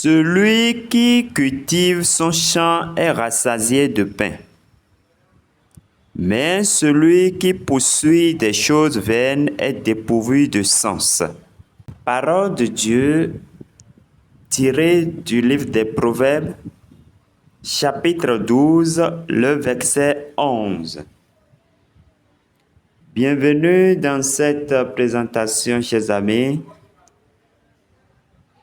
Celui qui cultive son champ est rassasié de pain. Mais celui qui poursuit des choses vaines est dépourvu de sens. Parole de Dieu tirée du livre des Proverbes, chapitre 12, le verset 11. Bienvenue dans cette présentation, chers amis,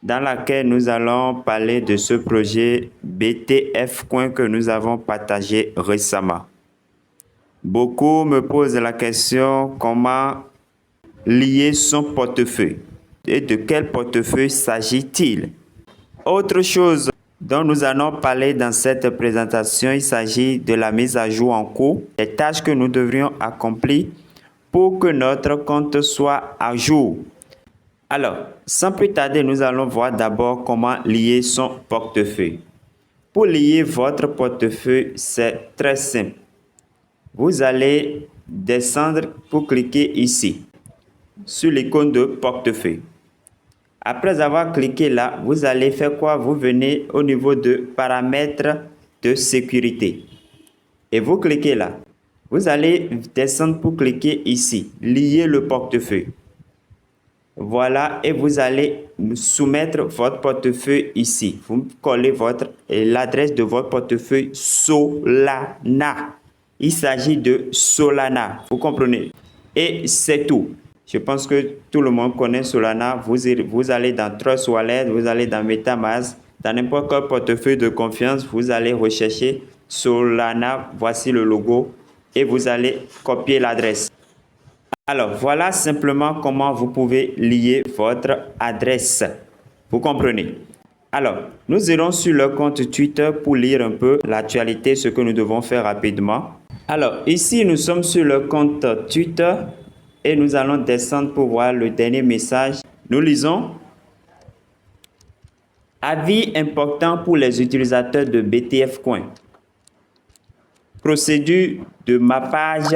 dans laquelle nous allons parler de ce projet BTF Coin que nous avons partagé récemment. Beaucoup me posent la question comment lier son portefeuille et de quel portefeuille s'agit-il? Autre chose dont nous allons parler dans cette présentation, il s'agit de la mise à jour en cours, des tâches que nous devrions accomplir pour que notre compte soit à jour. Alors, sans plus tarder, nous allons voir d'abord comment lier son portefeuille. Pour lier votre portefeuille, c'est très simple. Vous allez descendre pour cliquer ici, sur l'icône de portefeuille. Après avoir cliqué là, vous allez faire quoi? Vous venez au niveau de paramètres de sécurité. Et vous cliquez là. Vous allez descendre pour cliquer ici, lier le portefeuille. Voilà, et vous allez soumettre votre portefeuille ici. Vous collez l'adresse de votre portefeuille Solana. Il s'agit de Solana, vous comprenez? Et c'est tout. Je pense que tout le monde connaît Solana. Vous allez dans Trust Wallet, vous allez dans MetaMask, dans n'importe quel portefeuille de confiance, vous allez rechercher Solana. Voici le logo et vous allez copier l'adresse. Alors, voilà simplement comment vous pouvez lier votre adresse. Vous comprenez? Alors, nous irons sur le compte Twitter pour lire un peu l'actualité, ce que nous devons faire rapidement. Alors, ici, nous sommes sur le compte Twitter et nous allons descendre pour voir le dernier message. Nous lisons: avis important pour les utilisateurs de BTF Coin. Procédure de mappage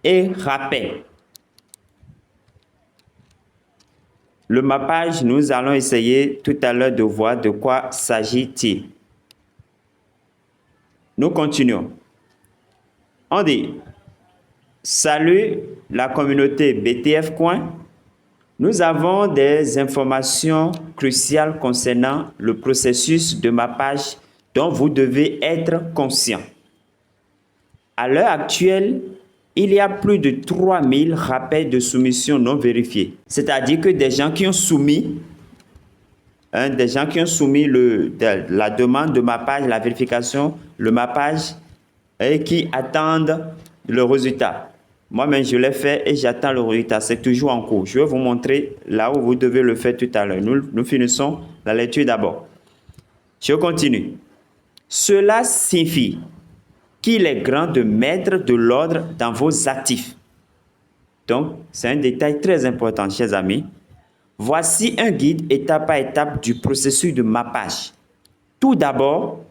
et rappel. Le mappage, nous allons essayer tout à l'heure de voir de quoi s'agit-il. Nous continuons. On dit: salut la communauté BTF Coin. Nous avons des informations cruciales concernant le processus de mappage dont vous devez être conscient. À l'heure actuelle, il y a plus de 3000 rappels de soumission non vérifiés. C'est-à-dire que des gens qui ont soumis, la demande de mappage, la vérification, le mappage, et qui attendent le résultat. Moi-même, je l'ai fait et j'attends le résultat. C'est toujours en cours. Je vais vous montrer là où vous devez le faire tout à l'heure. Nous finissons la lecture d'abord. Je continue. Cela signifie qu'il est grand de mettre de l'ordre dans vos actifs. Donc, c'est un détail très important, chers amis. Voici un guide étape par étape du processus de mappage. Tout d'abord,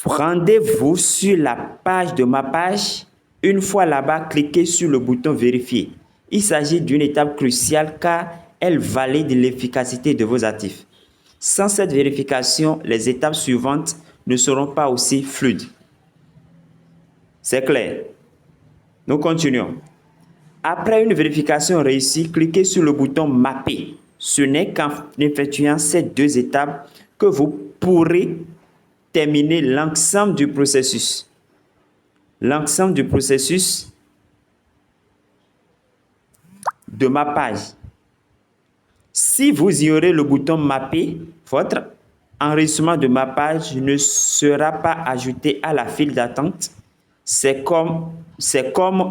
rendez-vous sur la page de mappage. Une fois là-bas, cliquez sur le bouton vérifier. Il s'agit d'une étape cruciale car elle valide l'efficacité de vos actifs. Sans cette vérification, les étapes suivantes ne seront pas aussi fluides. C'est clair. Nous continuons. Après une vérification réussie, cliquez sur le bouton Mapper. Ce n'est qu'en effectuant ces deux étapes que vous pourrez terminer l'ensemble du processus. L'ensemble du processus de mappage. Si vous ignorez le bouton Mapper, votre enregistrement de mappage ne sera pas ajouté à la file d'attente. C'est comme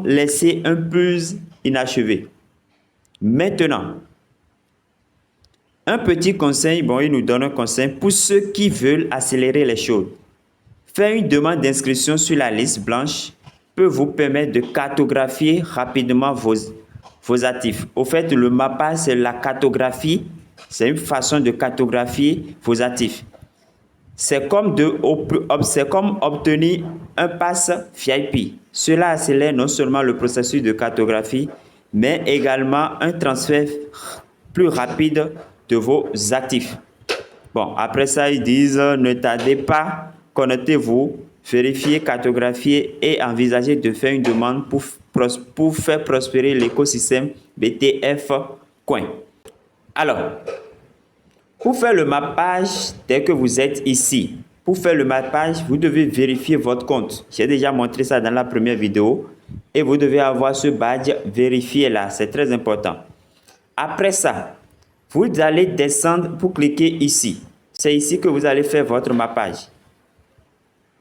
laisser un puzzle inachevé. Maintenant, un petit conseil, il nous donne un conseil pour ceux qui veulent accélérer les choses. Faire une demande d'inscription sur la liste blanche peut vous permettre de cartographier rapidement vos actifs. Au fait, le mappage, c'est la cartographie. C'est une façon de cartographier vos actifs. C'est comme obtenir un pass VIP. Cela accélère non seulement le processus de cartographie, mais également un transfert plus rapide de vos actifs. Bon, après ça, ils disent ne tardez pas, connectez-vous, vérifiez, cartographiez et envisagez de faire une demande pour faire prospérer l'écosystème BTF Coin. Alors, pour faire le mappage, dès que vous êtes ici, pour faire le mappage, vous devez vérifier votre compte. J'ai déjà montré ça dans la première vidéo et vous devez avoir ce badge vérifié là, c'est très important. Après ça, vous allez descendre pour cliquer ici. C'est ici que vous allez faire votre mappage.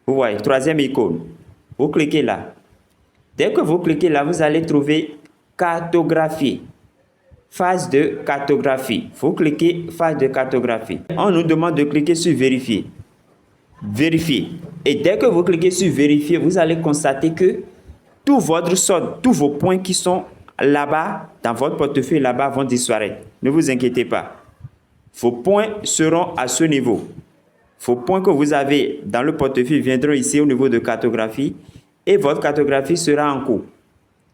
Vous voyez, troisième icône. Vous cliquez là. Dès que vous cliquez là, vous allez trouver cartographie. Phase de cartographie. Vous cliquez phase de cartographie. On nous demande de cliquer sur vérifier. Vérifier. Et dès que vous cliquez sur vérifier, vous allez constater que tout votre solde, tous vos points qui sont là-bas, dans votre portefeuille là-bas, vont disparaître. Ne vous inquiétez pas. Vos points seront à ce niveau. Vos points que vous avez dans le portefeuille viendront ici au niveau de cartographie et votre cartographie sera en cours.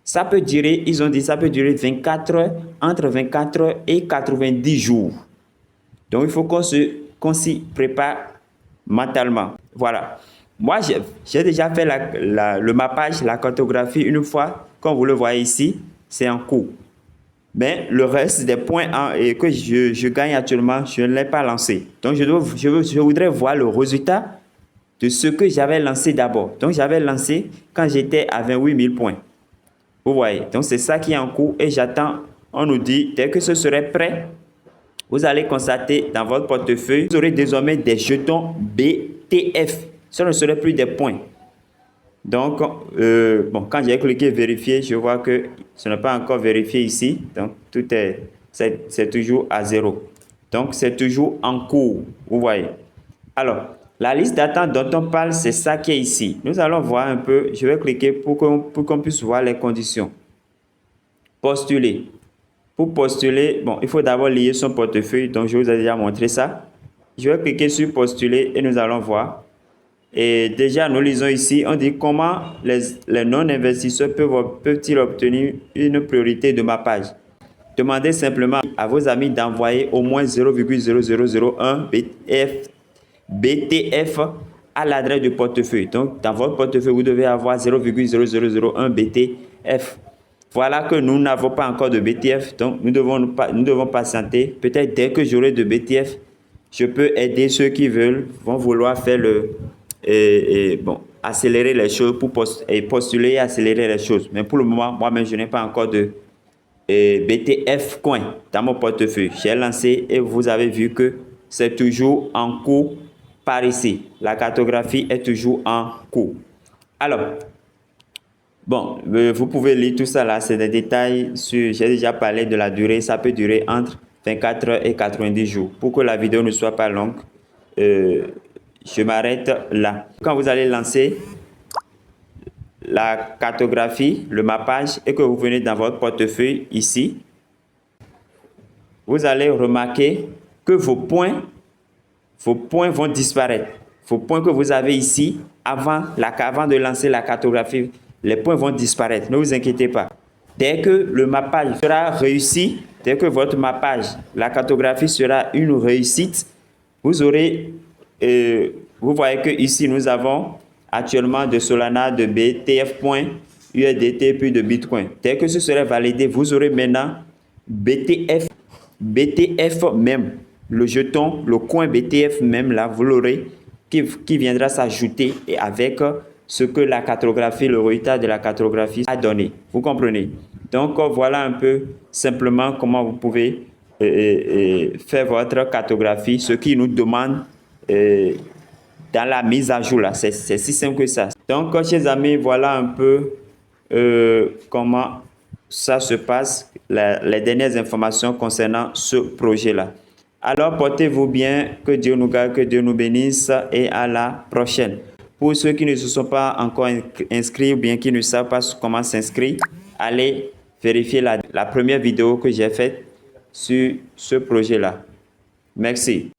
Ça peut durer, ils ont dit, ça peut durer 24 heures, entre 24 heures et 90 jours. Donc, il faut qu'on s'y prépare mentalement. Voilà. Moi, j'ai déjà fait le mappage, la cartographie une fois. Comme vous le voyez ici, c'est en cours. Mais le reste des points que je gagne actuellement, je ne l'ai pas lancé. Donc, je voudrais voir le résultat de ce que j'avais lancé d'abord. Donc, j'avais lancé quand j'étais à 28 000 points. Vous voyez, donc c'est ça qui est en cours et j'attends. On nous dit, dès que ce serait prêt, vous allez constater dans votre portefeuille, vous aurez désormais des jetons BTF. Ce ne serait plus des points. Donc, bon, quand j'ai cliqué vérifier, je vois que ce n'est pas encore vérifié ici. Donc, c'est toujours à 0. Donc, c'est toujours en cours. Vous voyez. Alors, la liste d'attente dont on parle, c'est ça qui est ici. Nous allons voir un peu. Je vais cliquer pour qu'on puisse voir les conditions. Postuler. Pour postuler, bon, il faut d'abord lier son portefeuille. Donc, je vous ai déjà montré ça. Je vais cliquer sur postuler et nous allons voir. Et déjà, nous lisons ici, on dit comment les non-investisseurs peuvent-ils obtenir une priorité de mappage. Demandez simplement à vos amis d'envoyer au moins 0,0001 BTF à l'adresse du portefeuille. Donc, dans votre portefeuille, vous devez avoir 0,0001 BTF. Voilà que nous n'avons pas encore de BTF, donc nous devons patienter. Peut-être dès que j'aurai de BTF, je peux aider ceux qui vont vouloir faire accélérer les choses pour postuler et accélérer les choses. Mais pour le moment, moi-même, je n'ai pas encore de BTF Coin dans mon portefeuille. J'ai lancé et vous avez vu que c'est toujours en cours par ici. La cartographie est toujours en cours. Alors, bon, vous pouvez lire tout ça là, c'est des détails sur, j'ai déjà parlé de la durée, ça peut durer entre 24 heures et 90 jours. Pour que la vidéo ne soit pas longue, je m'arrête là. Quand vous allez lancer la cartographie, le mappage et que vous venez dans votre portefeuille ici, vous allez remarquer que vos points vont disparaître. Vos points que vous avez ici, avant de lancer la cartographie, les points vont disparaître. Ne vous inquiétez pas. Dès que le mappage sera réussi, dès que votre mappage, la cartographie sera une réussite, vous aurez, vous voyez que ici nous avons actuellement de Solana, de BTF Point, USDT puis de Bitcoin. Dès que ce sera validé, vous aurez maintenant BTF même, le jeton, le coin BTF même là, vous l'aurez qui viendra s'ajouter et avec ce que la cartographie, le résultat de la cartographie a donné. Vous comprenez? Donc, voilà un peu simplement comment vous pouvez faire votre cartographie, ce qui nous demande dans la mise à jour là. C'est si simple que ça. Donc, chers amis, voilà un peu comment ça se passe, les dernières informations concernant ce projet-là. Alors, portez-vous bien, que Dieu nous garde, que Dieu nous bénisse et à la prochaine. Pour ceux qui ne se sont pas encore inscrits ou bien qui ne savent pas comment s'inscrire, allez vérifier la première vidéo que j'ai faite sur ce projet-là. Merci.